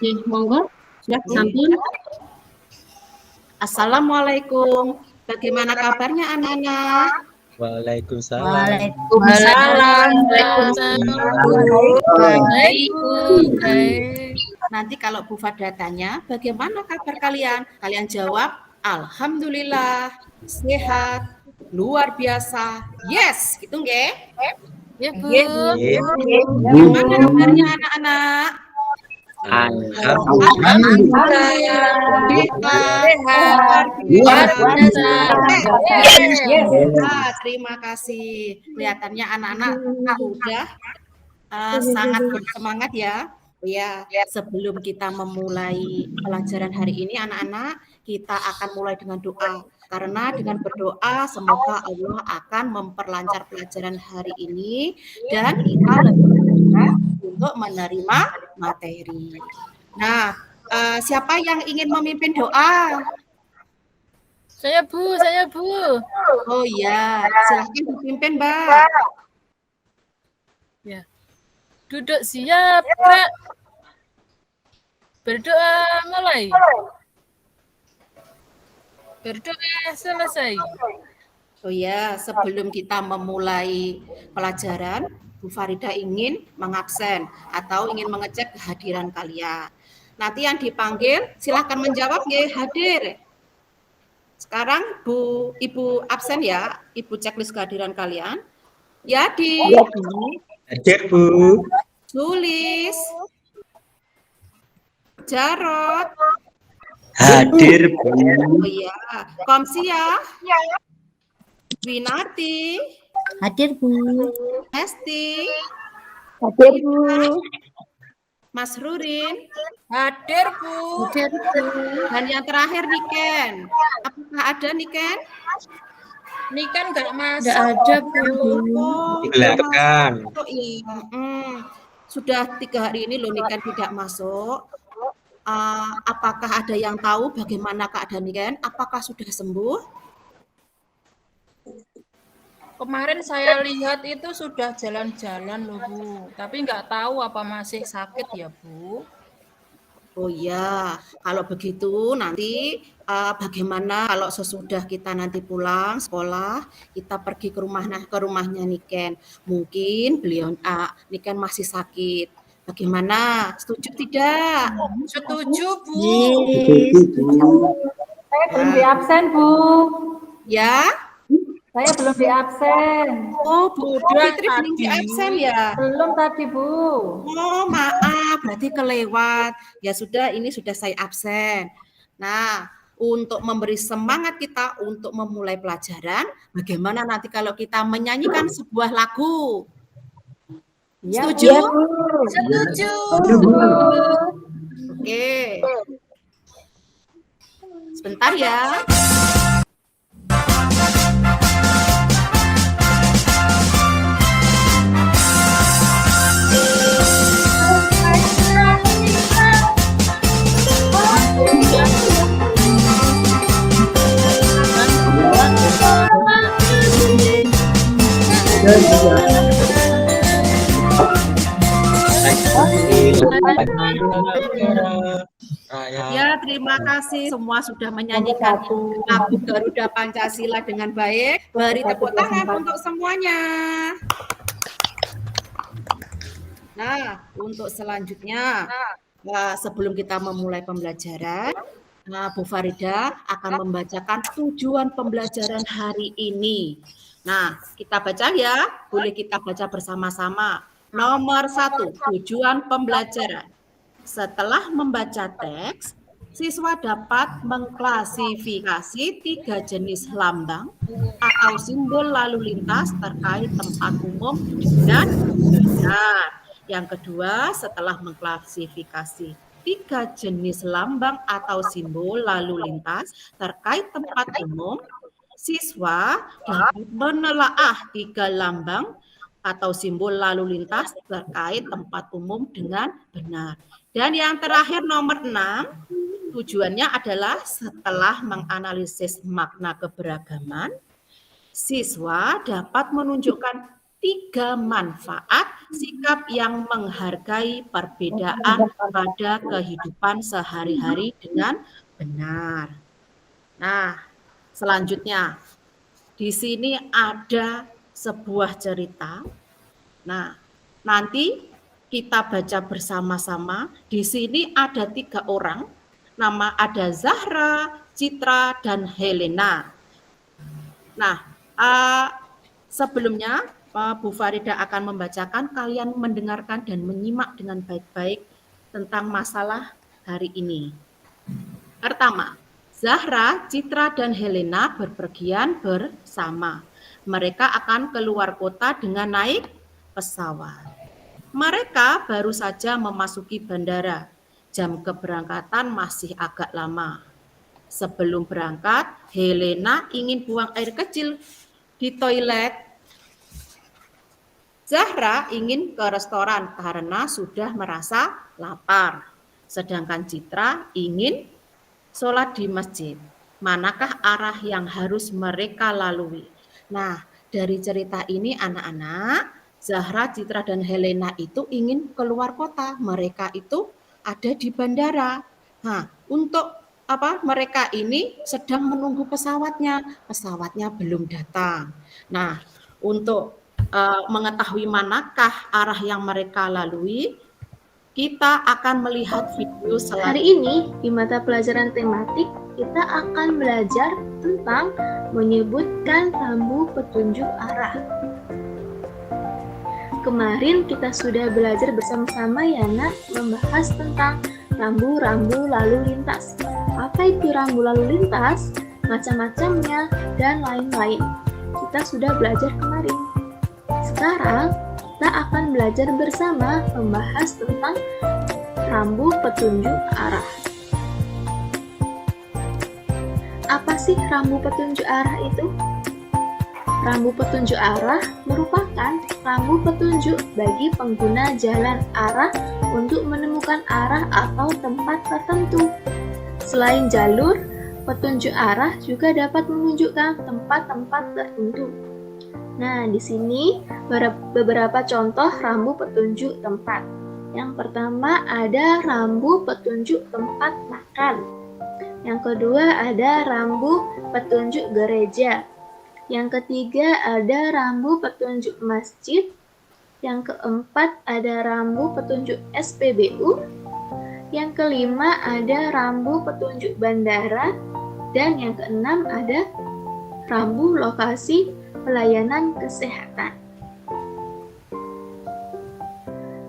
Ya, monggo. Sampun. Assalamualaikum. Bagaimana kabarnya anak-anak? Waalaikumsalam. Waalaikumsalam. Nanti kalau Bu Fadra tanya, bagaimana kabar kalian? Kalian jawab, alhamdulillah, sehat, luar biasa. Yes, gitu nggih? Ya, Bu. Bagaimana kabarnya anak-anak? Terima kasih. Kelihatannya anak-anak sudah sangat bersemangat ya. Ya, sebelum kita memulai pelajaran hari ini anak-anak, kita akan mulai dengan doa. Karena dengan berdoa semoga Allah akan memperlancar pelajaran hari ini dan kita lebih mudah untuk menerima materi. Nah, siapa yang ingin memimpin doa? Saya Bu. Oh iya, silahkan dipimpin, Mbak. Ya. Duduk siap, Kak. Berdoa mulai. Berdoa selesai. Oh ya, sebelum kita memulai pelajaran, Bu Farida ingin mengabsen atau ingin mengecek kehadiran kalian. Nanti yang dipanggil silahkan menjawab ya, hadir. Sekarang Ibu absen ya, Ibu checklist kehadiran kalian. Yadi. Hadir, Bu. Sulis. Jarot. Hadir, Bu. Oh iya, Komsia. Winati. Hadir, Bu. Esti. Hadir, Bu. Mas Rurin. Hadir, Bu. Dan yang terakhir Niken. Apakah ada Niken? Niken nggak masuk. Nggak ada, Bu. Di belakang. Oh, iya. Sudah 3 hari ini loh Niken tidak masuk. Apakah ada yang tahu bagaimana keadaan Niken? Apakah sudah sembuh? Kemarin saya lihat itu sudah jalan-jalan loh, Bu. Tapi nggak tahu apa masih sakit ya, Bu. Oh iya, kalau begitu nanti bagaimana kalau sesudah kita nanti pulang sekolah, kita pergi ke rumahnya Niken. Mungkin beliau Niken masih sakit. Bagaimana? Setuju tidak? Setuju, Bu. Saya belum di absen, Bu. Ya? Saya belum di absen. Oh, Bu Fitri belum di absen ya? Belum tadi, Bu. Oh, maaf, berarti kelewat. Ya sudah, ini sudah saya absen. Nah, untuk memberi semangat kita untuk memulai pelajaran, bagaimana nanti kalau kita menyanyikan sebuah lagu? Ya, Setuju? Bu. Setuju. Oke. Sebentar ya. Ya, terima kasih semua sudah menyanyikan lagu Garuda Pancasila dengan baik. Beri tepuk tangan untuk semuanya. Nah, untuk selanjutnya, sebelum kita memulai pembelajaran, Bu Farida akan membacakan tujuan pembelajaran hari ini. Nah, kita baca ya, boleh kita baca bersama-sama. Nomor 1, tujuan pembelajaran. Setelah membaca teks, siswa dapat mengklasifikasi 3 jenis lambang atau simbol lalu lintas terkait tempat umum dan benar. Yang kedua, setelah mengklasifikasi 3 jenis lambang atau simbol lalu lintas terkait tempat umum, siswa dapat menelaah 3 lambang atau simbol lalu lintas terkait tempat umum dengan benar. Dan yang terakhir nomor 6, tujuannya adalah setelah menganalisis makna keberagaman, siswa dapat menunjukkan 3 manfaat sikap yang menghargai perbedaan pada kehidupan sehari-hari dengan benar. Nah, selanjutnya di sini ada sebuah cerita. Nah, nanti kita baca bersama-sama. Di sini ada 3 orang. Nama ada Zahra, Citra, dan Helena. Nah, sebelumnya Bu Farida akan membacakan, kalian mendengarkan dan menyimak dengan baik-baik tentang masalah hari ini. Pertama, Zahra, Citra, dan Helena berpergian bersama. Mereka akan keluar kota dengan naik pesawat. Mereka baru saja memasuki bandara. Jam keberangkatan masih agak lama. Sebelum berangkat, Helena ingin buang air kecil di toilet. Zahra ingin ke restoran karena sudah merasa lapar. Sedangkan Citra ingin sholat di masjid. Manakah arah yang harus mereka lalui? Nah, dari cerita ini anak-anak, Zahra, Citra, dan Helena itu ingin keluar kota. Mereka itu ada di bandara. Nah, untuk mereka ini sedang menunggu pesawatnya. Pesawatnya belum datang. Nah, untuk mengetahui manakah arah yang mereka lalui, kita akan melihat video selanjutnya. Hari ini di mata pelajaran tematik kita akan belajar tentang menyebutkan rambu petunjuk arah. Kemarin kita sudah belajar bersama-sama ya nak, membahas tentang rambu-rambu lalu lintas. Apa itu rambu lalu lintas, macam-macamnya, dan lain-lain. Kita sudah belajar kemarin. Sekarang kita akan belajar bersama membahas tentang rambu petunjuk arah. Apa sih rambu petunjuk arah itu? Rambu petunjuk arah merupakan rambu petunjuk bagi pengguna jalan arah untuk menemukan arah atau tempat tertentu. Selain jalur, petunjuk arah juga dapat menunjukkan tempat-tempat tertentu. Nah, di sini beberapa contoh rambu petunjuk tempat. Yang pertama ada rambu petunjuk tempat makan. Yang kedua ada rambu petunjuk gereja. Yang ketiga ada rambu petunjuk masjid. Yang keempat ada rambu petunjuk SPBU. Yang kelima ada rambu petunjuk bandara. Dan yang keenam ada rambu lokasi pelayanan kesehatan.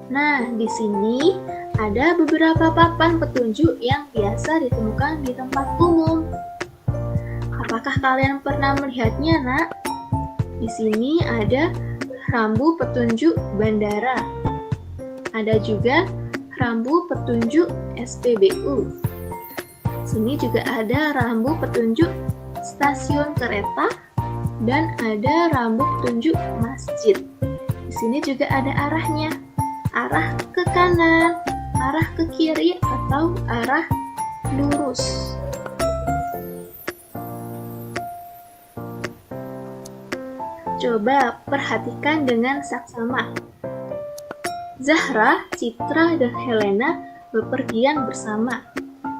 Nah, di sini ada beberapa papan petunjuk yang biasa ditemukan di tempat umum. Apakah kalian pernah melihatnya, nak? Di sini ada rambu petunjuk bandara. Ada juga rambu petunjuk SPBU. Sini juga ada rambu petunjuk stasiun kereta dan ada rambu petunjuk masjid. Di sini juga ada arahnya. Arah ke kanan, arah ke kiri, atau arah lurus. Coba perhatikan dengan saksama. Zahra, Citra, dan Helena bepergian bersama.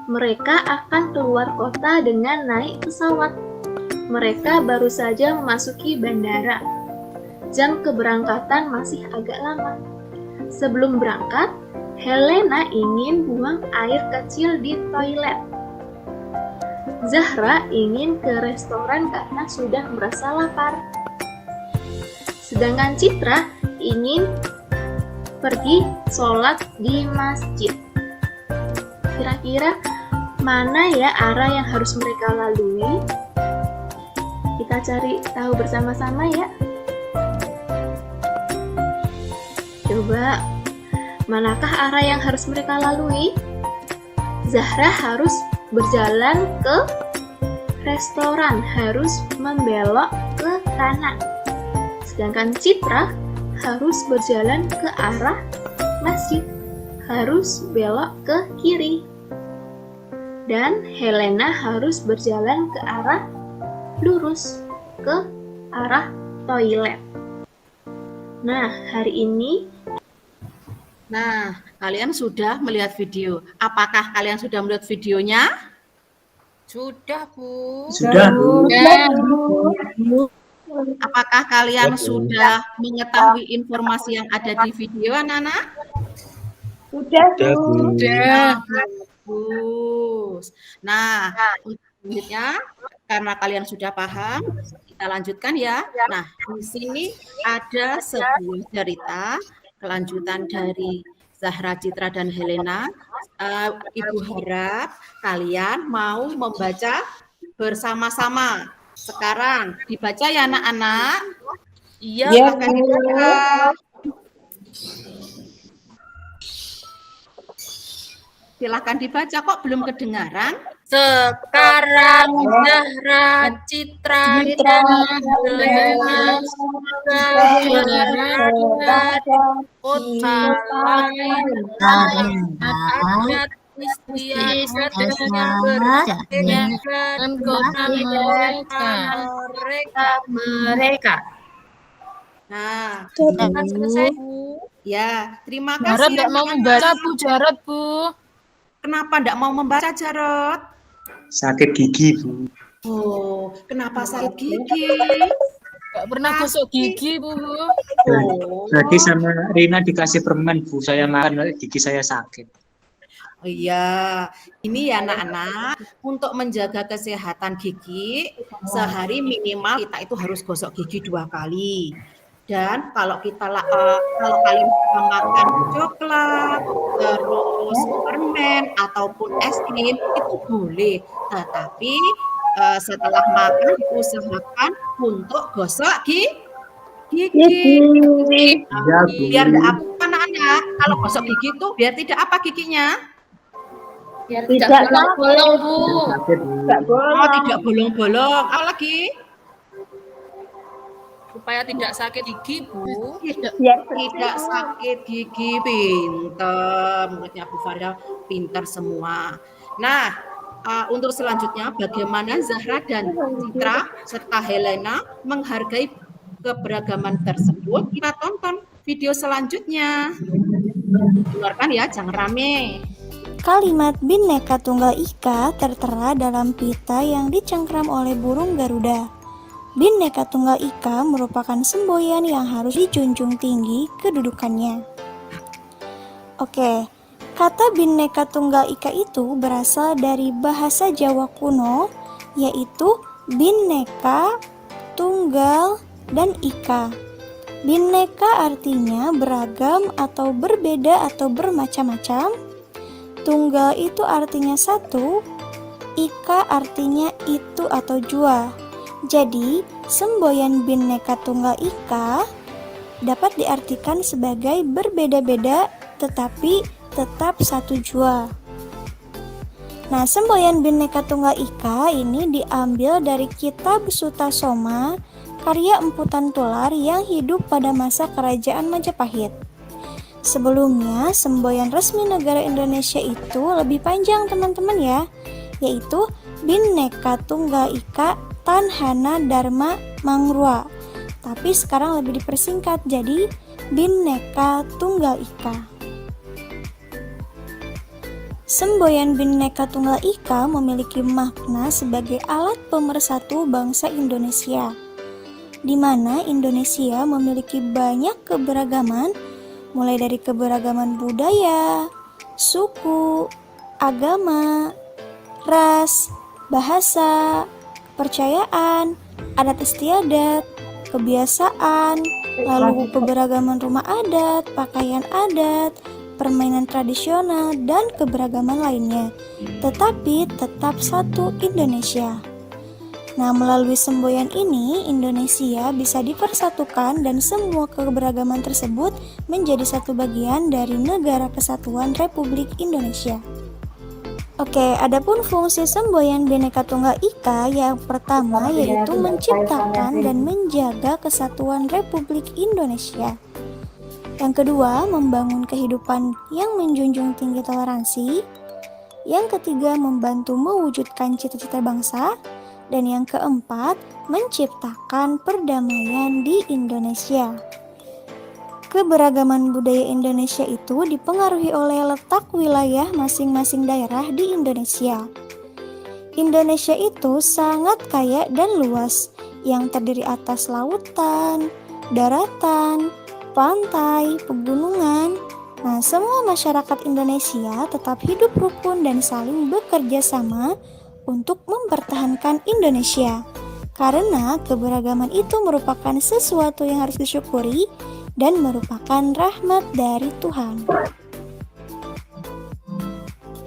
Mereka akan keluar kota dengan naik pesawat. Mereka baru saja memasuki bandara. Jam keberangkatan masih agak lama. Sebelum berangkat, Helena ingin buang air kecil di toilet. Zahra ingin ke restoran karena sudah merasa lapar. Sedangkan Citra ingin pergi sholat di masjid. Kira-kira mana ya arah yang harus mereka lalui? Kita cari tahu bersama-sama ya. Coba, manakah arah yang harus mereka lalui? Zahra harus berjalan ke restoran, harus membelok ke kanan. Sedangkan Citra harus berjalan ke arah masjid, harus belok ke kiri. Dan Helena harus berjalan ke arah lurus, ke arah toilet. Nah, hari ini Nah, kalian sudah melihat video. Apakah kalian sudah melihat videonya? Sudah, Bu. Sudah, Bu. Apakah kalian sudah mengetahui informasi yang ada di video, anak-anak? Sudah, Bu. Sudah. Bagus. Nah, untuk selanjutnya, karena kalian sudah paham, kita lanjutkan ya. Nah, di sini ada sebuah cerita kelanjutan dari Zahra, Citra, dan Helena. Ibu harap kalian mau membaca bersama-sama. Sekarang dibaca ya anak-anak. Iya, Silakan dibaca. Silahkan dibaca, kok belum kedengaran? Sekarang Zahra, Citra, dan Helena sudah berada di kota lain. Ada istiadat yang berbeda dengan kota mereka. Nah, Sudah selesai, Bu. ya, terima Jarod kasih. nggak mau membaca, Bu. Jarod, Bu. Kenapa enggak mau membaca, Jarod? Sakit gigi, Bu. Oh, kenapa sakit gigi? Nggak pernah gosok gigi, Bu. Oh, Tadi sama Rina dikasih permen, Bu. Saya makan, gigi saya sakit. oh iya, ini ya anak-anak, untuk menjaga kesehatan gigi, sehari minimal kita itu harus gosok gigi 2 kali. Dan kalau kalau kalian makan coklat, terus permen ataupun es krim itu boleh, tetapi setelah makan diusahakan untuk gosok gigi. Iya, Bu. Biar tidak apa anak-anak, kalau gosok gigi itu biar tidak apa giginya? Biar tidak bolong-bolong, Bu. Sakit, Bu. Oh, tidak bolong-bolong. Apa lagi? Supaya tidak sakit gigi, Bu. Tidak sakit gigi. Pinter, muridnya Bu Farida pinter semua. Nah, untuk selanjutnya bagaimana Zahra dan Citra serta Helena menghargai keberagaman tersebut? Kita tonton video selanjutnya. Keluarkan ya, jangan rame. Kalimat Bhinneka Tunggal Ika tertera dalam pita yang dicengkram oleh burung Garuda. Bhinneka Tunggal Ika merupakan semboyan yang harus dijunjung tinggi kedudukannya. Oke, kata Bhinneka Tunggal Ika itu berasal dari bahasa Jawa kuno, yaitu Bhinneka, Tunggal, dan Ika. Bhinneka artinya beragam atau berbeda atau bermacam-macam. Tunggal itu artinya satu, Ika artinya itu atau jua. Jadi, semboyan Bhinneka Tunggal Ika dapat diartikan sebagai berbeda-beda tetapi tetap satu jua. Nah, semboyan Bhinneka Tunggal Ika ini diambil dari kitab Sutta Soma karya Empu Tantular yang hidup pada masa Kerajaan Majapahit. Sebelumnya, semboyan resmi negara Indonesia itu lebih panjang teman-teman ya, yaitu Bhinneka Tunggal Ika Tanhana Dharma Mangrua. Tapi sekarang lebih dipersingkat jadi Bhinneka Tunggal Ika. Semboyan Bhinneka Tunggal Ika memiliki makna sebagai alat pemersatu bangsa Indonesia, di mana Indonesia memiliki banyak keberagaman, mulai dari keberagaman budaya, suku, agama, ras, bahasa, kepercayaan, adat istiadat, kebiasaan, lalu keberagaman rumah adat, pakaian adat, permainan tradisional, dan keberagaman lainnya, tetapi tetap satu Indonesia. Nah, melalui semboyan ini, Indonesia bisa dipersatukan dan semua keberagaman tersebut menjadi satu bagian dari Negara Kesatuan Republik Indonesia. Oke, adapun fungsi semboyan Bhinneka Tunggal Ika yang pertama yaitu menciptakan dan menjaga kesatuan Republik Indonesia. Yang kedua, membangun kehidupan yang menjunjung tinggi toleransi. Yang ketiga, membantu mewujudkan cita-cita bangsa. Dan yang keempat, menciptakan perdamaian di Indonesia. keberagaman budaya Indonesia itu dipengaruhi oleh letak wilayah masing-masing daerah di Indonesia. Indonesia itu sangat kaya dan luas, yang terdiri atas lautan, daratan, pantai, pegunungan. Nah, semua masyarakat Indonesia tetap hidup rukun dan saling bekerja sama untuk mempertahankan Indonesia. Karena keberagaman itu merupakan sesuatu yang harus disyukuri dan merupakan rahmat dari Tuhan.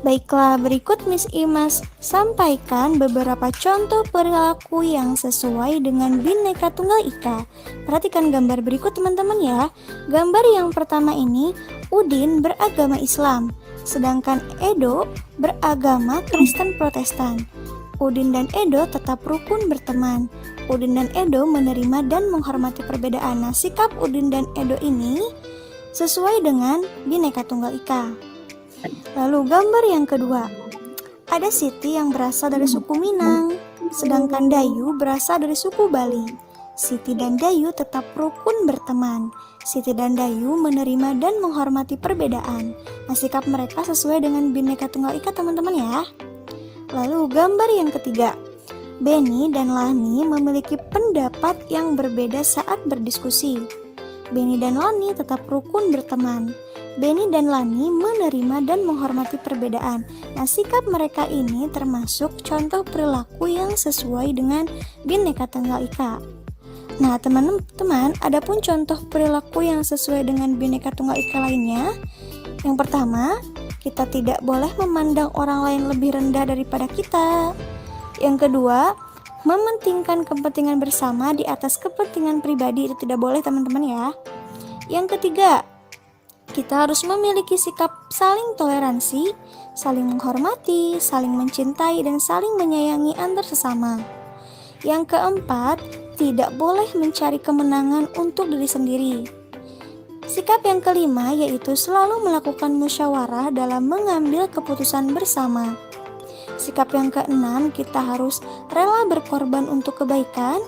Baiklah, berikut Miss Imas sampaikan beberapa contoh perilaku yang sesuai dengan Bhinneka Tunggal Ika. Perhatikan gambar berikut teman-teman ya. Gambar yang pertama ini, Udin beragama Islam, sedangkan Edo beragama Kristen Protestan. Udin dan Edo tetap rukun berteman. Udin dan Edo menerima dan menghormati perbedaan. Nah, sikap Udin dan Edo ini sesuai dengan Bhinneka Tunggal Ika. Lalu gambar yang kedua, ada Siti yang berasal dari suku Minang, sedangkan Dayu berasal dari suku Bali. Siti dan Dayu tetap rukun berteman. Siti dan Dayu menerima dan menghormati perbedaan. Nah, sikap mereka sesuai dengan Bhinneka Tunggal Ika teman-teman ya. Lalu gambar yang ketiga, Beni dan Lani memiliki pendapat yang berbeda saat berdiskusi. Beni dan Lani tetap rukun berteman. Beni dan Lani menerima dan menghormati perbedaan. Nah, sikap mereka ini termasuk contoh perilaku yang sesuai dengan Bhinneka Tunggal Ika. Nah, teman-teman, ada pun contoh perilaku yang sesuai dengan Bhinneka Tunggal Ika lainnya. Yang pertama, kita tidak boleh memandang orang lain lebih rendah daripada kita. Yang kedua, mementingkan kepentingan bersama di atas kepentingan pribadi, itu tidak boleh teman-teman ya. Yang ketiga, kita harus memiliki sikap saling toleransi, saling menghormati, saling mencintai, dan saling menyayangi antar sesama. Yang keempat, tidak boleh mencari kemenangan untuk diri sendiri. Sikap yang kelima yaitu selalu melakukan musyawarah dalam mengambil keputusan bersama. Sikap yang keenam, kita harus rela berkorban untuk kebaikan.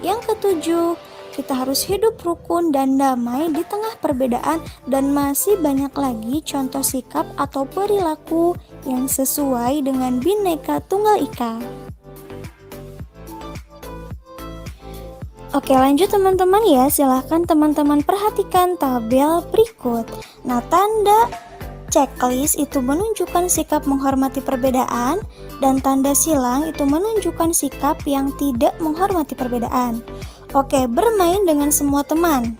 Yang ketujuh, kita harus hidup rukun dan damai di tengah perbedaan, dan masih banyak lagi contoh sikap atau perilaku yang sesuai dengan Bhinneka Tunggal Ika. Oke, lanjut teman-teman ya. Silahkan teman-teman perhatikan tabel berikut. Nah, tanda checklist itu menunjukkan sikap menghormati perbedaan, dan tanda silang itu menunjukkan sikap yang tidak menghormati perbedaan. Oke, bermain dengan semua teman.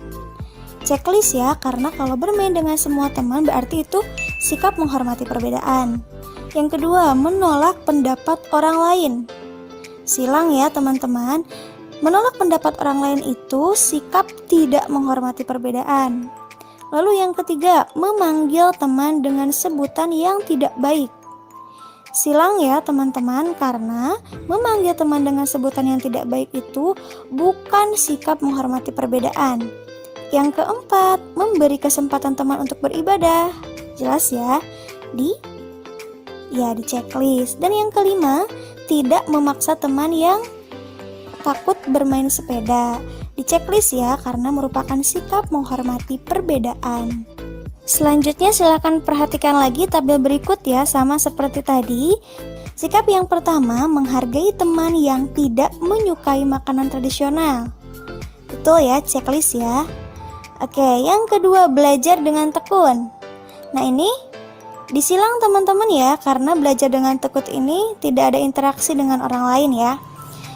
Checklist ya, karena kalau bermain dengan semua teman berarti itu sikap menghormati perbedaan. Yang kedua, menolak pendapat orang lain. Silang ya teman-teman. Menolak pendapat orang lain itu sikap tidak menghormati perbedaan. Lalu yang ketiga, memanggil teman dengan sebutan yang tidak baik. Silang ya teman-teman, karena memanggil teman dengan sebutan yang tidak baik itu bukan sikap menghormati perbedaan. Yang keempat, memberi kesempatan teman untuk beribadah. Jelas ya, di checklist. Dan yang kelima, tidak memaksa teman yang takut bermain sepeda. Di checklist ya, karena merupakan sikap menghormati perbedaan. Selanjutnya silakan perhatikan lagi tabel berikut ya, sama seperti tadi. Sikap yang pertama, menghargai teman yang tidak menyukai makanan tradisional. Betul ya, checklist ya. Oke, yang kedua, belajar dengan tekun. Nah, ini disilang teman-teman ya, karena belajar dengan tekun ini tidak ada interaksi dengan orang lain ya.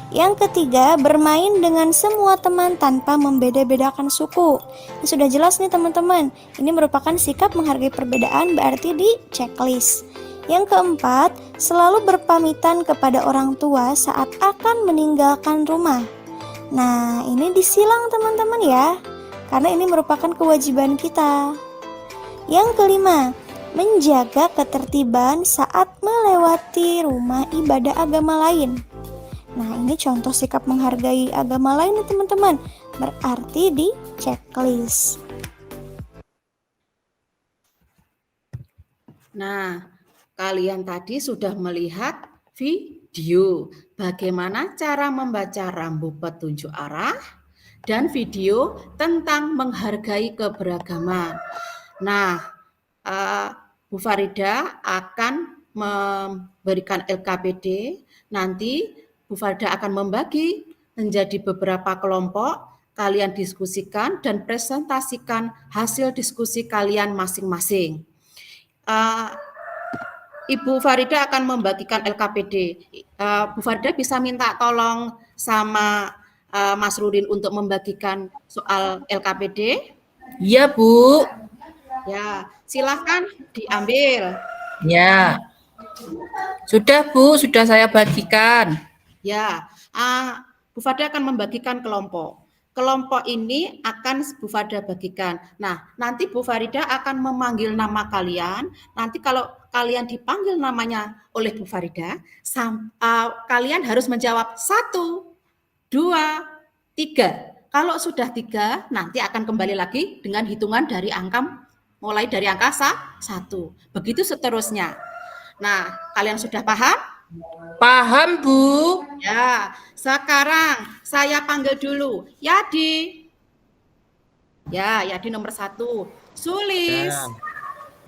Yang ketiga, bermain dengan semua teman tanpa membeda-bedakan suku. Ini sudah jelas nih teman-teman. Ini merupakan sikap menghargai perbedaan, berarti di checklist. Yang keempat, selalu berpamitan kepada orang tua saat akan meninggalkan rumah. Nah, ini disilang teman-teman ya, karena ini merupakan kewajiban kita. Yang kelima, menjaga ketertiban saat melewati rumah ibadah agama lain. Nah, ini contoh sikap menghargai agama lain nih teman-teman, berarti di checklist. Nah, kalian tadi sudah melihat video bagaimana cara membaca rambu petunjuk arah dan video tentang menghargai keberagaman. Nah, Bu Farida akan memberikan LKPD. Nanti Bu Farida akan membagi menjadi beberapa kelompok. Kalian diskusikan dan presentasikan hasil diskusi kalian masing-masing. Ibu Farida akan membagikan LKPD. Bu Farida bisa minta tolong sama Mas Rurin untuk membagikan soal LKPD? Iya, Bu. Ya, silahkan diambil. Ya. Sudah, Bu, sudah saya bagikan. Ya, Bu Farida akan membagikan kelompok. Kelompok ini akan Bu Farida bagikan. Nah, nanti Bu Farida akan memanggil nama kalian. Nanti kalau kalian dipanggil namanya oleh Bu Farida, kalian harus menjawab 1, 2, 3. Kalau sudah 3, nanti akan kembali lagi dengan hitungan dari angka, mulai dari angka 1. Begitu seterusnya. Nah, kalian sudah paham? Paham, Bu. Ya, sekarang saya panggil dulu Yadi. Ya, Yadi nomor 1. Sulis.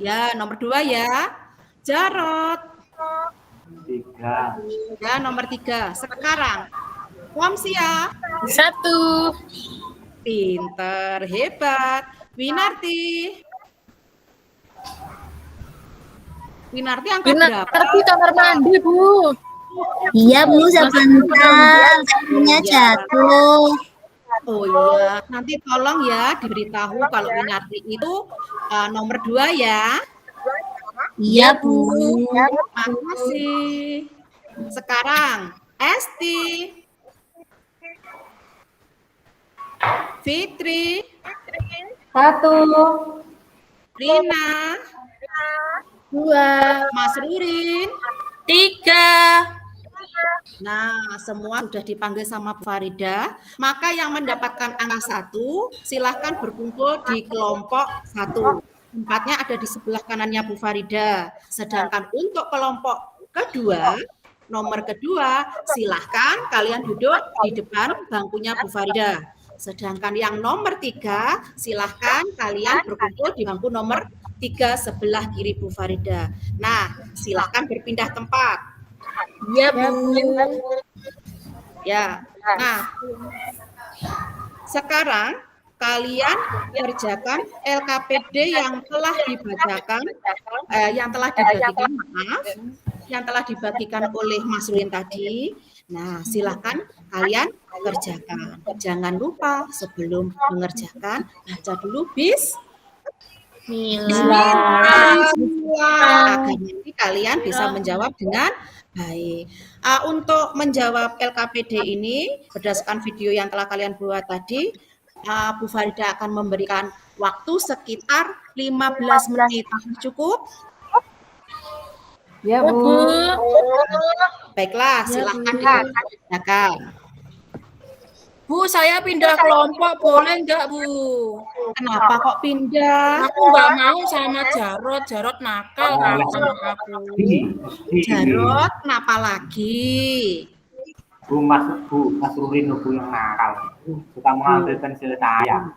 Ya, nomor 2 ya. Jarot. 3. Ya, nomor 3. Sekarang Wamsia. 1. Pinter, hebat. Winarti. Winarti angka berapa? Tapi kamar mandi, Bu. Iya Bu, sebentar. Punya jatuh. Oh iya, nanti tolong ya diberitahu kalau Winarti itu nomor 2 ya. Iya Bu. Makasih. Sekarang Esti. Fitri. 1. Rina. 2. Mas Rurin. 3. Nah, semua sudah dipanggil sama Bu Farida. Maka yang mendapatkan angka 1, silahkan berkumpul di kelompok 1. Tempatnya ada di sebelah kanannya Bu Farida. Sedangkan untuk kelompok kedua, nomor kedua, silahkan kalian duduk di depan bangkunya Bu Farida. Sedangkan yang nomor 3, silahkan kalian berkumpul di bangku nomor 3 sebelah kiri Bu Farida. Nah, silahkan berpindah tempat. Iya, Bu. Ya. Nah, sekarang kalian kerjakan LKPD yang telah dibacakan, yang telah dibagikan oleh Mas Ruin tadi. Nah, silakan kalian kerjakan. Jangan lupa sebelum mengerjakan baca dulu Bismillah. Agar nanti kalian bisa menjawab dengan baik. Untuk menjawab LKPD ini berdasarkan video yang telah kalian buat tadi, Bu Farida akan memberikan waktu sekitar 15 menit. Cukup? Ya Bu. Baiklah, silakan dikerjakan. Bu, saya pindah kelompok, boleh nggak, Bu? Kenapa kok pindah? Aku nggak mau sama Jarot. Jarot nakal kalau sama aku. Jarot, kenapa lagi? Mas Rurin Bu yang nakal. Suka mengambil pensil saya.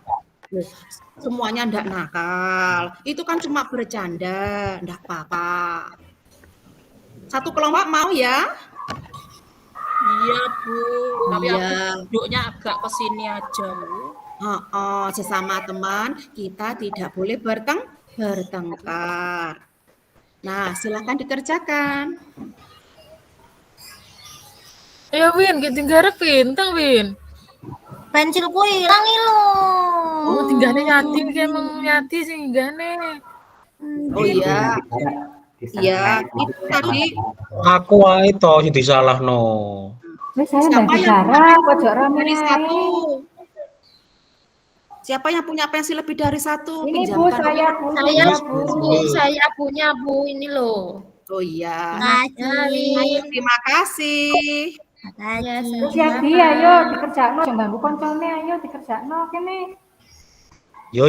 Semuanya ndak nakal. Itu kan cuma bercanda, ndak apa-apa. Satu kelompok mau ya? Iya, Bu. Tapi Iya. aku duduknya agak ke sini aja, Bu. Sesama teman kita tidak boleh bertengkar. Nah, silakan dikerjakan. Ya, Win, kita garap pintang, Win. Pensilku hilang lo. Oh, tinggalnya nyati, emang nyati sih, tinggalnya. Oh iya. Iya, itu tadi Aku wae to sing disalahno. Saya siapa nggak yang bicara, pojok rame. dari 1? Siapa yang punya pensil lebih dari 1? Ini Bu, saya punya Bu. Saya punya, Bu, ini loh. Oh iya. Makasih. Terima kasih. Terus Yadi, ayo dikerjakno, jangan ganggu koncone, ayo dikerjakno kene. Yo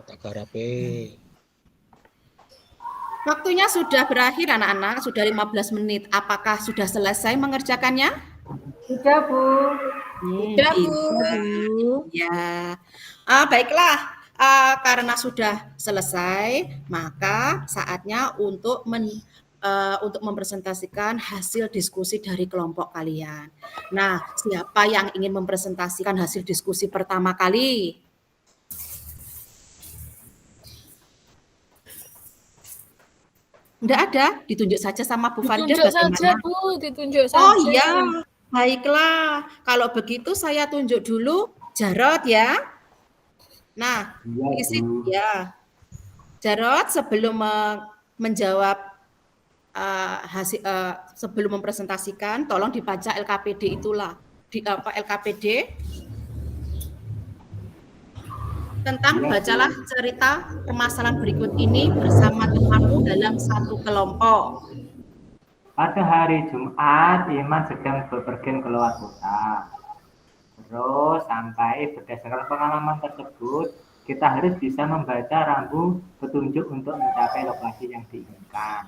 tak garape. Waktunya sudah berakhir anak-anak, sudah 15 menit. Apakah sudah selesai mengerjakannya? Sudah Bu. Udah, Bu. Bu. Ya. Baiklah. Karena sudah selesai, maka saatnya untuk mempresentasikan hasil diskusi dari kelompok kalian. Nah, siapa yang ingin mempresentasikan hasil diskusi pertama kali? Enggak ada, ditunjuk saja sama Bu Farida Ditunjuk saja, bagaimana? Bu, ditunjuk saja. Oh iya, baiklah. Kalau begitu saya tunjuk dulu Jarot ya. Nah, isi ya. Jarot sebelum menjawab sebelum mempresentasikan, tolong dibaca LKPD itulah. LKPD tentang bacalah cerita permasalahan berikut ini bersama temanmu dalam satu kelompok. Pada hari Jumat, Iman sedang bepergian keluar kota. Terus sampai berdasarkan pengalaman tersebut, kita harus bisa membaca rambu petunjuk untuk mencapai lokasi yang diinginkan.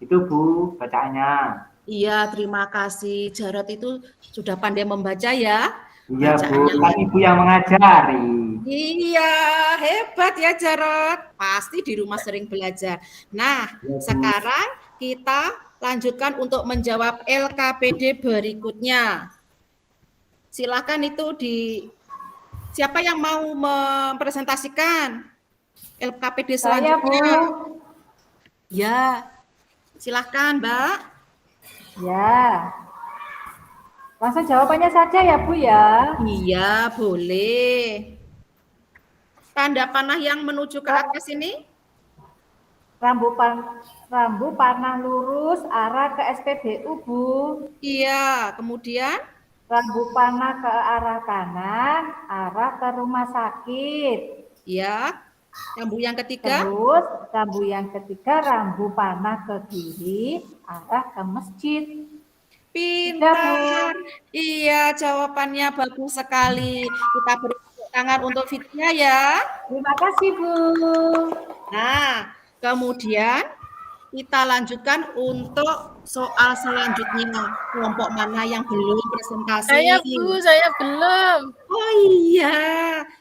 Itu Bu, bacaannya. Iya, terima kasih. Jarot itu sudah pandai membaca ya. Iya Bu, kan Ibu yang mengajari. Iya, hebat ya Jarot. Pasti di rumah sering belajar. Nah, ya, sekarang kita lanjutkan untuk menjawab LKPD berikutnya. Silakan itu siapa yang mau mempresentasikan LKPD selanjutnya? Saya, Bu. Ya, silakan Mbak. Ya. Langsung jawabannya saja ya Bu ya. Iya, boleh. Tanda panah yang menuju ke atas ini? Rambu panah lurus arah ke SPBU, Bu. Iya, kemudian? Rambu panah ke arah kanan, arah ke rumah sakit. Iya. Rambu yang ketiga? Terus, rambu yang ketiga, rambu panah ke kiri, arah ke masjid. Pintar. Iya, jawabannya bagus sekali. Kita beri tepuk tangan untuk Fitria ya. Terima kasih, Bu. Nah, kemudian kita lanjutkan untuk soal selanjutnya. Kelompok mana yang belum presentasi? Saya, Bu, saya belum. Oh iya,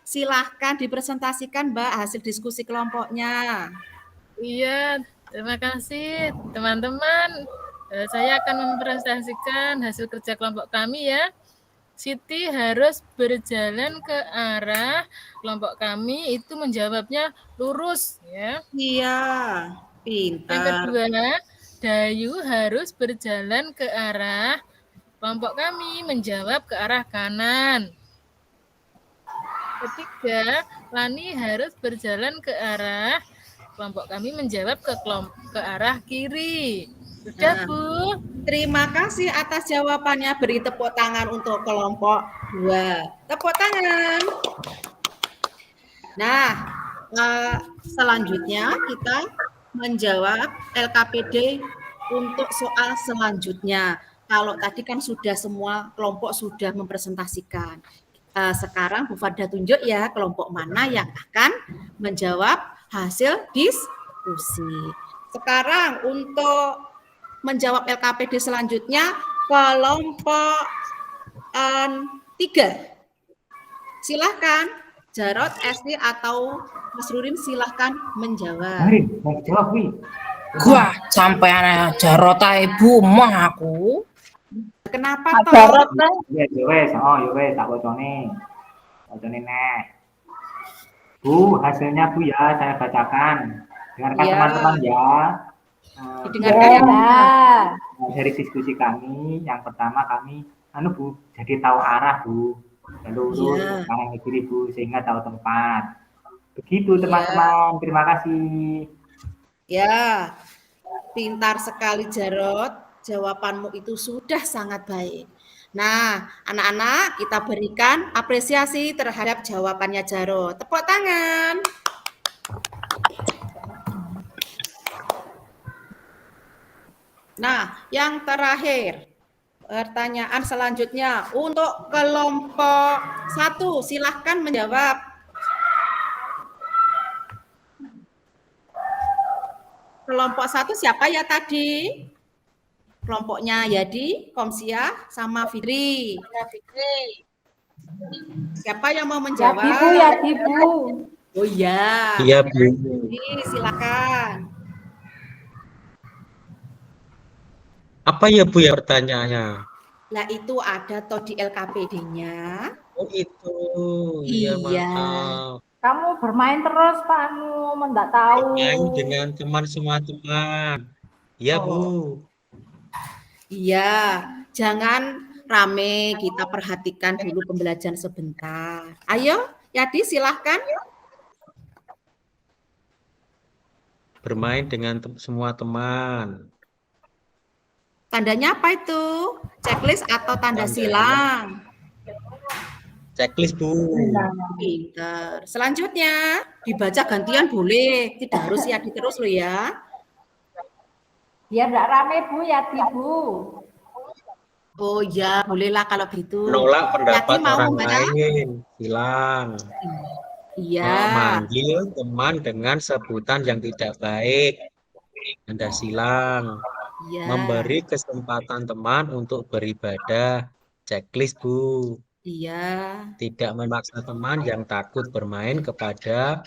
silahkan dipresentasikan Mbak hasil diskusi kelompoknya. Iya, terima kasih teman-teman. Saya akan mempresentasikan hasil kerja kelompok kami ya. Siti harus berjalan ke arah kelompok kami itu menjawabnya lurus ya. Iya, pintar. Yang kedua, Dayu harus berjalan ke arah kelompok kami menjawab ke arah kanan. Ketiga, Lani harus berjalan ke arah kelompok kami menjawab ke arah kiri. Sudah, Bu. Terima kasih atas jawabannya. Beri tepuk tangan untuk kelompok 2. Tepuk tangan. Nah, selanjutnya kita menjawab LKPD untuk soal selanjutnya. Kalau tadi kan sudah semua kelompok sudah mempresentasikan. Sekarang Bu Farida tunjuk ya kelompok mana yang akan menjawab hasil diskusi. Sekarang untuk menjawab LKPD selanjutnya kelompok 3. Silahkan Jarot, Esti atau Mas Rurin silahkan menjawab. Mau jawab Wi. Wah, sampai anak Jarot ibu mah aku. Kenapa toh? Jarot Ya wes, tak bocone. Bocone nek. Bu, hasilnya Bu ya, saya bacakan. Dengarkan teman-teman ya. Didengarkan ya. Dari diskusi kami, yang pertama kami Bu, jadi tahu arah Bu. Lurus kanan kiri Bu, sehingga tahu tempat. Begitu teman-teman, terima kasih. Ya, pintar sekali Jarot. Jawabanmu itu sudah sangat baik. Nah, anak-anak kita berikan apresiasi terhadap jawabannya Jarot. Tepuk tangan. Nah, yang terakhir, pertanyaan selanjutnya untuk kelompok 1, silahkan menjawab. Kelompok 1 siapa ya tadi? Kelompoknya Yadi, Komsia, sama Fitri. Siapa yang mau Yati menjawab? Bu, Yati Bu. Oh iya. Iya, Bu. Silakan. Apa ya, Bu, ya pertanyaannya? Nah, itu ada toh di LKPD-nya. Oh, itu. Iya, Iya. maaf. Kamu bermain terus Pak Anu, enggak tahu. Bermain dengan teman semua teman. Iya, Bu. Iya, jangan rame, kita perhatikan dulu pembelajaran sebentar. Ayo, Yadi silahkan. Bermain dengan semua teman. Tandanya apa itu? Checklist atau tanda Tandanya. silang? Checklist, Bu. Pinter. Selanjutnya, dibaca gantian boleh. Tidak harus Yadi terus loh ya. Biar enggak rame Bu, Yati Bu. Oh ya, bolehlah kalau gitu. Menolak pendapat Yati mau orang nggak? lain. Silang. Iya. Memanggil teman dengan sebutan yang tidak baik. Anda silang. Iya. Memberi kesempatan teman untuk beribadah. Checklist, Bu. Iya. Tidak memaksa teman yang takut bermain kepada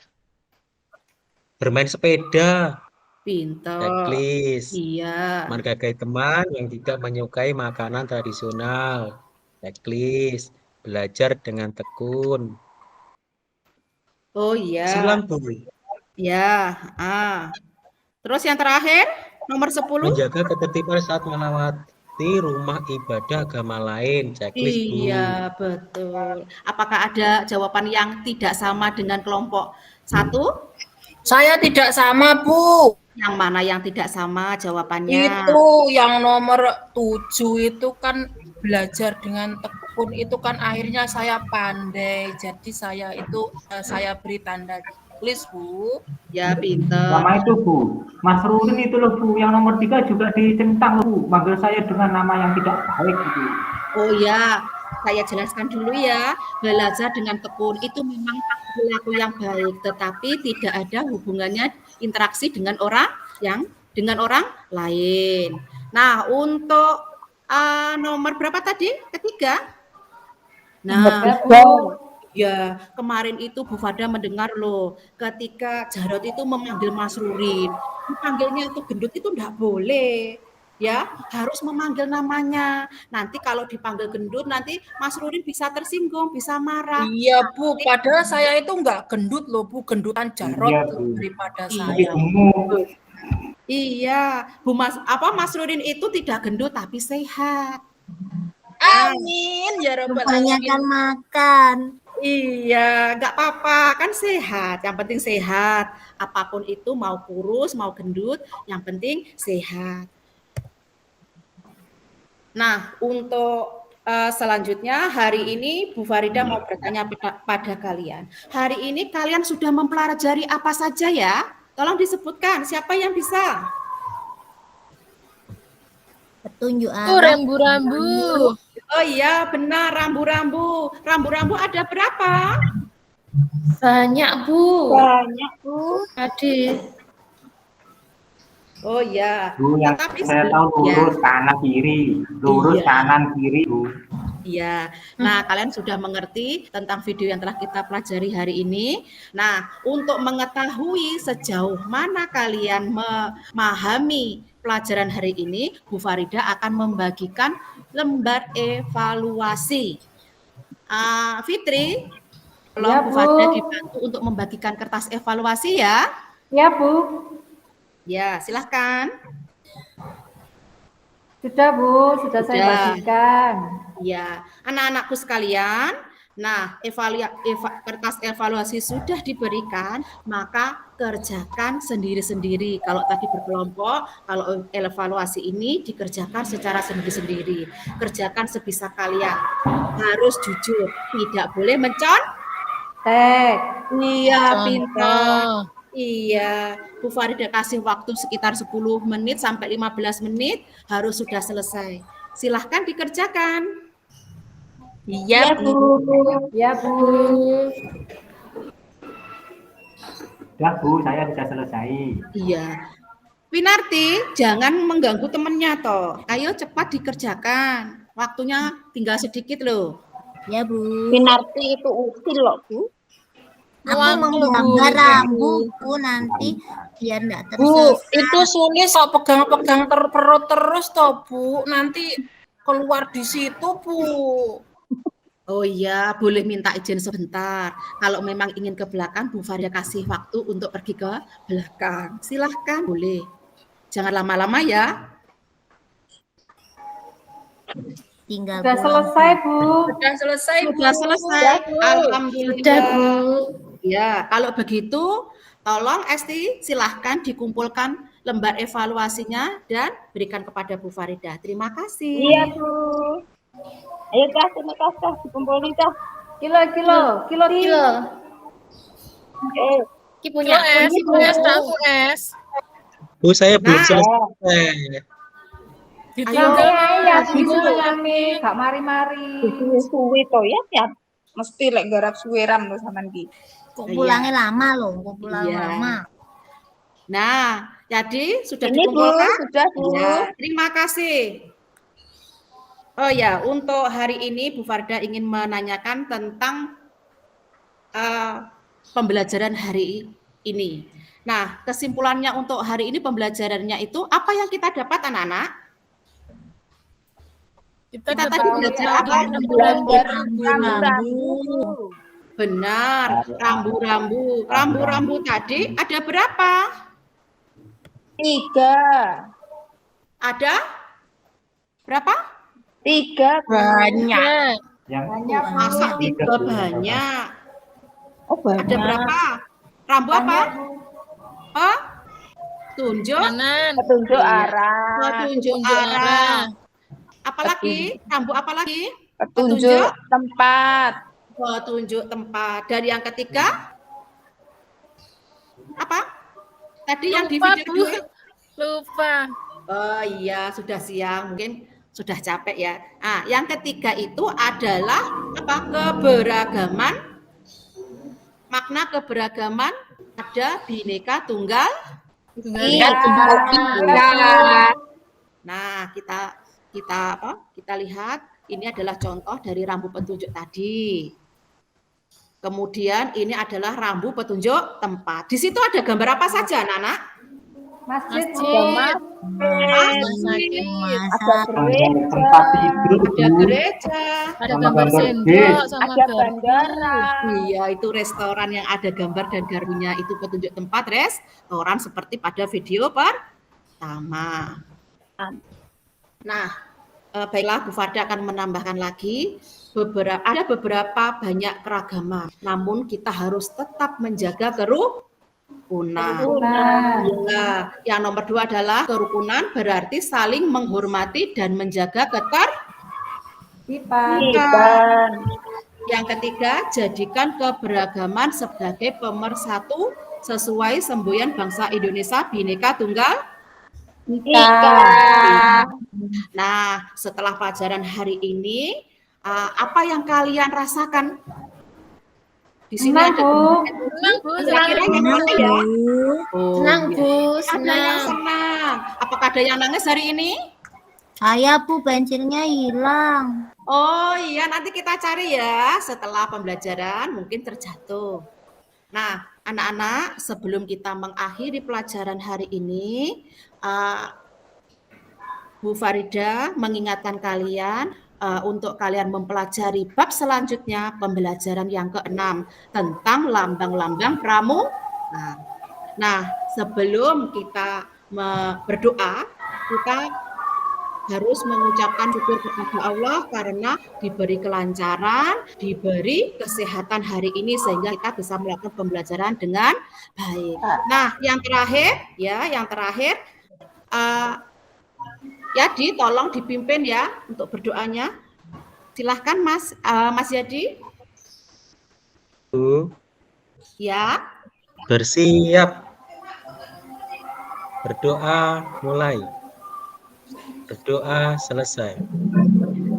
bermain sepeda. Pinter. Checklist. Iya. Menghargai teman yang tidak menyukai makanan tradisional. Checklist. Belajar dengan tekun. Oh iya. Silang, Bu. Ya. Terus yang terakhir, nomor 10. Menjaga ketertiban saat melewati rumah ibadah agama lain. Checklist, Bu. Iya, betul. Apakah ada jawaban yang tidak sama dengan kelompok 1? Saya tidak sama, Bu. Yang mana yang tidak sama jawabannya? Itu yang nomor 7 itu kan belajar dengan tekun, itu kan akhirnya saya pandai. Jadi saya beri tanda tulis, Bu. Ya, pinter. Nama itu Bu, Mas Rudin itu loh Bu, yang nomor 3 juga dicentang Bu, manggil saya dengan nama yang tidak baik gitu. Oh ya, saya jelaskan dulu ya. Belajar dengan tekun itu memang perilaku yang baik, tetapi tidak ada hubungannya interaksi dengan orang lain. Nah, untuk nomor berapa tadi? Ketiga. Nah, ya, kemarin itu Bu Fada mendengar loh, ketika Jarot itu memanggil Mas Rurin, dipanggilnya itu gendut itu enggak boleh. Ya, harus memanggil namanya. Nanti kalau dipanggil gendut, nanti Mas Rurin bisa tersinggung, bisa marah. Iya, Bu. Padahal saya itu enggak gendut loh, Bu. Gendutan Jarot Iya, Bu. daripada Tapi saya. gemuk. Iya, Mas Rurin itu tidak gendut tapi sehat. Amin ya rabbal Kebanyakan alamin. makan. Iya, nggak apa-apa, kan sehat. Yang penting sehat. Apapun itu, mau kurus, mau gendut, yang penting sehat. Nah, untuk selanjutnya hari ini Bu Farida mau bertanya pada kalian. Hari ini kalian sudah mempelajari apa saja ya? Tolong disebutkan, siapa yang bisa? Petunjuk Oh, arah. rambu-rambu. Oh iya, benar, rambu-rambu. Rambu-rambu ada berapa? Banyak Bu. Banyak, Bu. Adik. Oh iya. Bu, yang Tetapi saya tahu ya. lurus kanan kiri, lurus Iya. kanan kiri Bu. Iya. Nah, kalian sudah mengerti tentang video yang telah kita pelajari hari ini. Nah, untuk mengetahui sejauh mana kalian memahami pelajaran hari ini, Bu Farida akan membagikan lembar evaluasi. Fitri, tolong Ya, Bu Bu. Farida dibantu untuk membagikan kertas evaluasi ya. Ya Bu, Ya, silahkan. sudah Bu, sudah saya Sudah. bagikan. Ya, anak-anakku sekalian, nah kertas evaluasi sudah diberikan, maka kerjakan sendiri-sendiri. Kalau tadi berkelompok, kalau evaluasi ini dikerjakan secara sendiri-sendiri. Kerjakan sebisa kalian. Harus jujur, tidak boleh Tek. Iya, pintar. Contoh. Iya, Bu Farida kasih waktu sekitar 10 menit sampai 15 menit harus sudah selesai. Silahkan dikerjakan. Iya, Bu. Ya Bu. Sudah Bu, saya bisa selesai. Iya. Winarti, jangan mengganggu temennya toh. Ayo cepat dikerjakan. Waktunya tinggal sedikit loh. Ya, Bu. Minarti itu usil loh, Bu. Aku Wah, mau Bu. gambar rambutku nanti biar enggak Bu, tersesat. itu sulit sok pegang-pegang perut terus toh, Bu. Nanti keluar di situ, Bu. Oh iya, boleh minta izin sebentar. Kalau memang ingin ke belakang, Bu Farida kasih waktu untuk pergi ke belakang. Silahkan, boleh. Jangan lama-lama ya. Tinggal Sudah pulang. selesai, Bu. Sudah selesai, Bu. Sudah selesai. Alhamdulillah. Sudah, Bu. Ya, kalau begitu, tolong Esti silahkan dikumpulkan lembar evaluasinya dan berikan kepada Bu Farida. Terima kasih. Iya, Bu. Ayo, Kak, terima kasih. Dikumpulin, Kak. Kilo. Eh, Kilo S, tahu S. Bu, saya belum Nah. selesai. Ditinggal Ya, Bu. bisa ngami, gak mari-mari. suwi to ya, tiap mesti lek garap suweram to sampean ki. Kok Iya. pulangnya lama loh, kok pulang Iya. lama. Nah, jadi sudah Ini, Bu, dikumpulkan? sudah, Bu. Ya, terima kasih. Oh ya, untuk hari ini Bu Farida ingin menanyakan tentang pembelajaran hari ini. Nah, kesimpulannya untuk hari ini pembelajarannya itu apa yang kita dapat anak-anak? Kita Kita dapat tadi belajar apa? Rambu-rambu. Benar, rambu-rambu. Rambu-rambu tadi ada berapa? 3. Ada berapa? 3. Banyak. Yang Masa 3 banyak? Oh, banyak. Ada berapa? Rambu apa? Oh, tunjuk. kanan. Petunjuk arah. Petunjuk arah. Apalagi? Rambu apa lagi? Petunjuk tempat. Petunjuk tempat. Dan yang ketiga? Apa? Tadi yang di Lupa, video Bu. dulu. Lupa. Oh iya, sudah siang, mungkin sudah capek ya. Nah, yang ketiga itu adalah apa? Keberagaman. Makna keberagaman ada Bhinneka Tunggal. Iya. Nah, kita lihat ini adalah contoh dari rambu petunjuk tadi. Kemudian ini adalah rambu petunjuk tempat. Di situ ada gambar apa saja, Anak-anak? Masjid, Bu. Masjid. Ada gereja. tempat tidur, Ada Bu. gereja. Ada Sama gambar gambar sendok bis. sama Ada garpu. bandara. Iya, itu restoran yang ada gambar dan garpunya itu petunjuk tempat restoran seperti pada video pertama. Nah, baiklah Bu Farida akan menambahkan lagi ada beberapa banyak keragaman. Namun kita harus tetap menjaga kerukunan. Nah, Ya, yang nomor 2 adalah kerukunan berarti saling menghormati dan menjaga pipa. Yang ketiga, jadikan keberagaman sebagai pemersatu sesuai semboyan bangsa Indonesia Bhinneka Tunggal Ika. Nah, setelah pelajaran hari ini, apa yang kalian rasakan? Di sini Senang, ada Bu. Senang, Bu. kira-kira yang mana ya? Oh, Senang, iya. Bu. Ada yang Senang. senang. Apakah ada yang nangis hari ini? Saya, Bu, pensilnya hilang. Oh iya, nanti kita cari ya setelah pembelajaran mungkin terjatuh. Nah, anak-anak, sebelum kita mengakhiri pelajaran hari ini, Bu Farida mengingatkan kalian untuk kalian mempelajari bab selanjutnya, pembelajaran yang ke-6 tentang lambang-lambang pramuka. Nah, sebelum kita berdoa, kita harus mengucapkan syukur kepada Allah karena diberi kelancaran, diberi kesehatan hari ini sehingga kita bisa melakukan pembelajaran dengan baik. Nah, yang terakhir, Yadi, tolong dipimpin ya untuk berdoanya. Silahkan Mas Yadi. Bu, Ya. bersiap. Berdoa mulai. Berdoa selesai.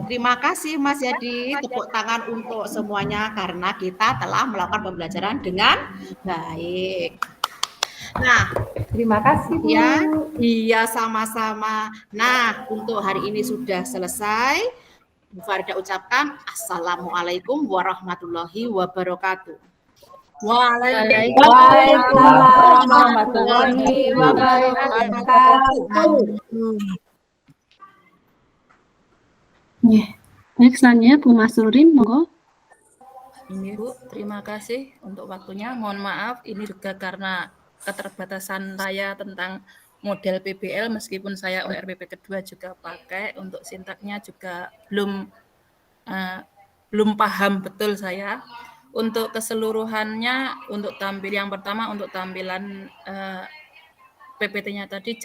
Terima kasih Mas Yadi, tepuk tangan untuk semuanya karena kita telah melakukan pembelajaran dengan baik. Nah, Terima kasih, Bu. iya sama-sama. Nah, untuk hari ini sudah selesai. Bu Farida ucapkan Assalamualaikum warahmatullahi wabarakatuh. Waalaikumsalam warahmatullahi wabarakatuh. Baik, selanjutnya Bu Masrurin, monggo. Ini Bu, terima kasih untuk waktunya. Mohon maaf, ini juga karena keterbatasan saya tentang model PBL, meskipun saya ORPP kedua juga pakai, untuk sintaknya juga belum paham betul saya. Untuk keseluruhannya, untuk yang pertama untuk tampilan PPT-nya tadi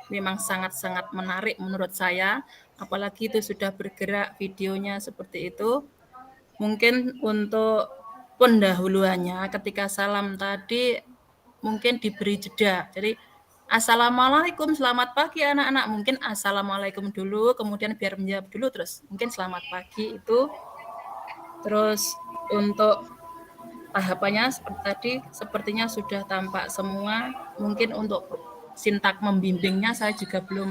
memang sangat-sangat menarik menurut saya, apalagi itu sudah bergerak videonya seperti itu. Mungkin untuk pendahuluannya ketika salam tadi mungkin diberi jeda. Jadi Assalamualaikum, selamat pagi anak-anak. Mungkin Assalamualaikum dulu, kemudian biar menjawab dulu, terus mungkin selamat pagi itu. Terus untuk tahapannya seperti tadi, sepertinya sudah tampak semua. Mungkin untuk sintak membimbingnya saya juga belum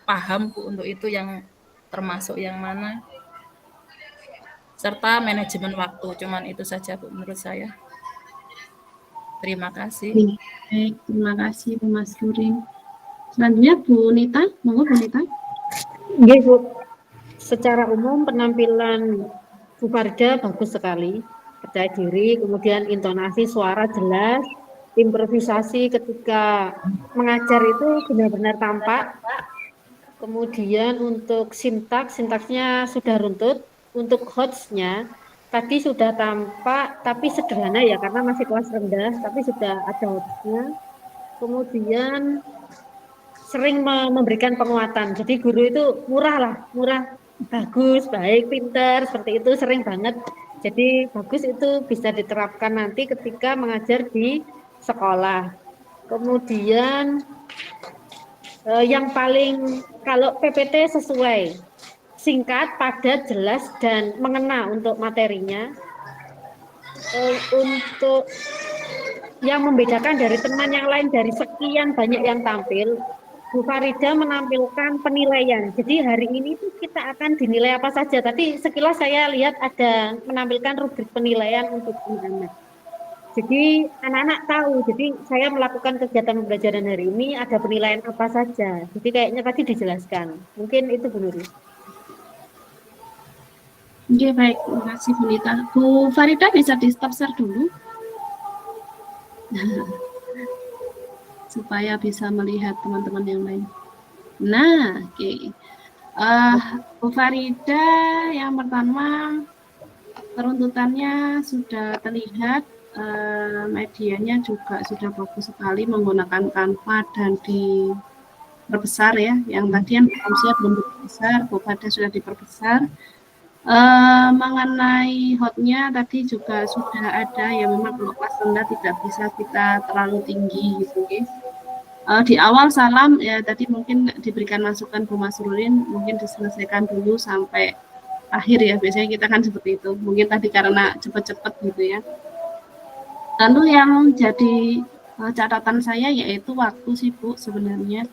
paham Bu, untuk itu yang termasuk yang mana. Serta manajemen waktu, cuman itu saja Bu menurut saya. Terima kasih. Baik, terima kasih Bu Masrurin. Selanjutnya Bu Nita, monggo Bu Nita. Nggih, Bu. Secara umum penampilan Bu Farida bagus sekali, percaya diri, kemudian intonasi suara jelas, improvisasi ketika mengajar itu benar-benar tampak. Kemudian untuk sintaksnya sudah runtut. Untuk hotsnya tadi sudah tampak, tapi sederhana ya, karena masih kelas rendah, tapi sudah ada hotsnya. Kemudian sering memberikan penguatan, jadi guru itu murah, bagus, baik, pintar, seperti itu sering banget. Jadi bagus, itu bisa diterapkan nanti ketika mengajar di sekolah. Kemudian yang paling, kalau PPT sesuai, singkat, padat, jelas, dan mengena untuk materinya. Untuk yang membedakan dari teman yang lain, dari sekian banyak yang tampil, Bu Farida menampilkan penilaian. Jadi hari ini tuh kita akan dinilai apa saja. Tadi sekilas saya lihat ada menampilkan rubrik penilaian untuk anak-anak. Jadi anak-anak tahu, jadi saya melakukan kegiatan pembelajaran hari ini ada penilaian apa saja. Jadi kayaknya tadi dijelaskan. Mungkin itu Bu Nuri. Oke, baik, terima kasih Bu Nita. Bu Farida bisa di stop share dulu supaya bisa melihat teman-teman yang lain. Nah, oke. Bu Farida, yang pertama peruntutannya sudah terlihat, medianya juga sudah bagus sekali menggunakan Canva dan diperbesar ya. Yang tadi yang belum diperbesar, Bu Farida sudah diperbesar. Mengenai hotnya tadi juga sudah ada ya, memang kalau kelas rendah tidak bisa kita terlalu tinggi gitu ya. Di awal salam ya tadi mungkin diberikan masukan Bu Masrurin, mungkin diselesaikan dulu sampai akhir ya, biasanya kita kan seperti itu, mungkin tadi karena cepat-cepat gitu ya. Lalu yang jadi catatan saya yaitu waktu sih Bu sebenarnya.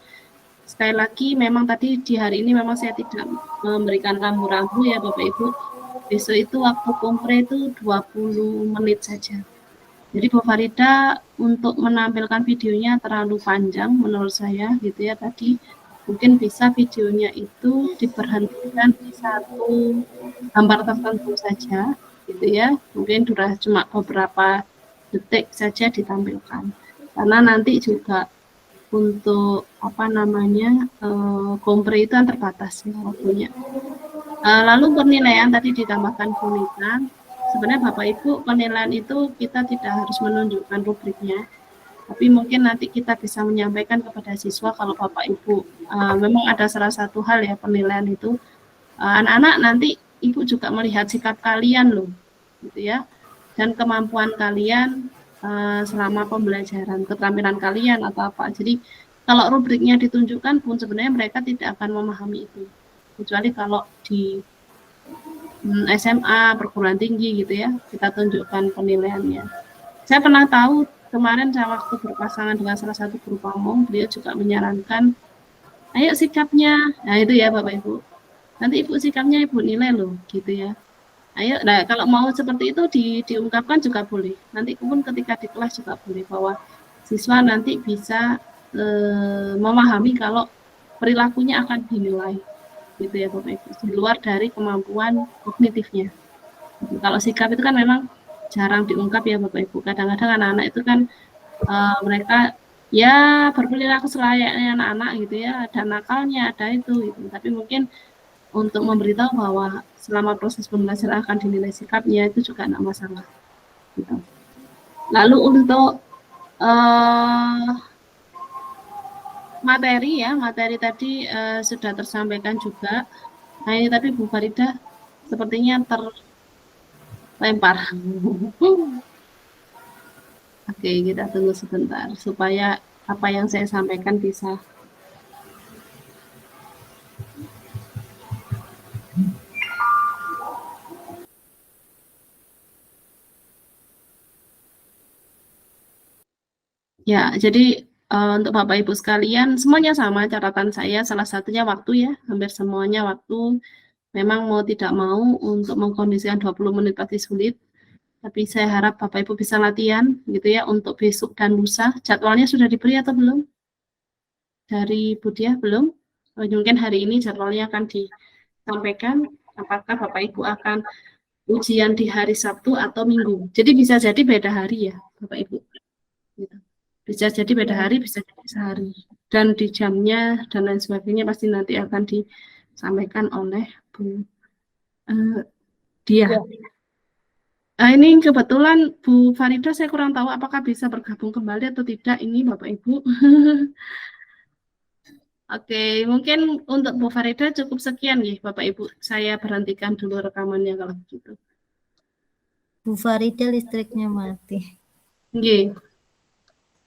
Sekali lagi memang tadi di hari ini memang saya tidak memberikan rambu-rambu ya Bapak Ibu. Besok itu waktu kompre itu 20 menit saja. Jadi Bu Farida untuk menampilkan videonya terlalu panjang menurut saya gitu ya. Tadi mungkin bisa videonya itu diberhentikan di satu gambar tertentu saja gitu ya. Mungkin cuma beberapa detik saja ditampilkan. Karena nanti juga untuk kompre itu kan terbatas ya waktunya. Lalu penilaian tadi ditambahkan Bu Nita. Sebenarnya Bapak Ibu penilaian itu kita tidak harus menunjukkan rubriknya, tapi mungkin nanti kita bisa menyampaikan kepada siswa kalau Bapak Ibu memang ada salah satu hal ya penilaian itu anak-anak nanti Ibu juga melihat sikap kalian loh, gitu ya, dan kemampuan kalian selama pembelajaran, keterampilan kalian atau apa. Jadi kalau rubriknya ditunjukkan pun sebenarnya mereka tidak akan memahami itu, kecuali kalau di SMA, perguruan tinggi gitu ya, kita tunjukkan penilaiannya. Saya pernah tahu kemarin saya waktu berpasangan dengan salah satu guru pamong, beliau juga menyarankan ayo sikapnya, nah itu ya Bapak Ibu, nanti ibu sikapnya ibu nilai loh gitu ya. Ayo, nah kalau mau seperti itu diungkapkan juga boleh. Nanti pun ketika di kelas juga boleh bahwa siswa nanti bisa memahami kalau perilakunya akan dinilai, gitu ya Bapak Ibu. Di luar dari kemampuan kognitifnya. Kalau sikap itu kan memang jarang diungkap ya Bapak Ibu. Kadang-kadang anak-anak itu kan mereka ya berperilaku selayaknya anak-anak gitu ya. Ada nakalnya, ada itu. Gitu. Tapi mungkin untuk memberitahu bahwa selama proses pembelajaran akan dinilai sikapnya itu juga tidak masalah. Gitu. Lalu untuk materi ya, materi tadi sudah tersampaikan juga. Nah ini tapi Bu Farida sepertinya terlempar. Oke, kita tunggu sebentar supaya apa yang saya sampaikan bisa. Ya, jadi untuk Bapak Ibu sekalian semuanya sama catatan saya, salah satunya waktu ya, hampir semuanya waktu. Memang mau tidak mau untuk mengkondisikan 20 menit pasti sulit, tapi saya harap Bapak Ibu bisa latihan gitu ya untuk besok dan lusa. Jadwalnya sudah diberi atau belum? Dari Bu Diah belum? Mungkin hari ini jadwalnya akan disampaikan apakah Bapak Ibu akan ujian di hari Sabtu atau Minggu. Jadi bisa jadi beda hari ya Bapak Ibu. Gitu. Bisa jadi beda hari, bisa jadi sehari. Dan di jamnya dan lain sebagainya pasti nanti akan disampaikan oleh Bu Diah. Ini kebetulan Bu Farida saya kurang tahu apakah bisa bergabung kembali atau tidak ini Bapak Ibu. Oke, mungkin untuk Bu Farida cukup sekian ya Bapak Ibu. Saya berhentikan dulu rekamannya kalau begitu. Bu Farida listriknya mati. Nggih.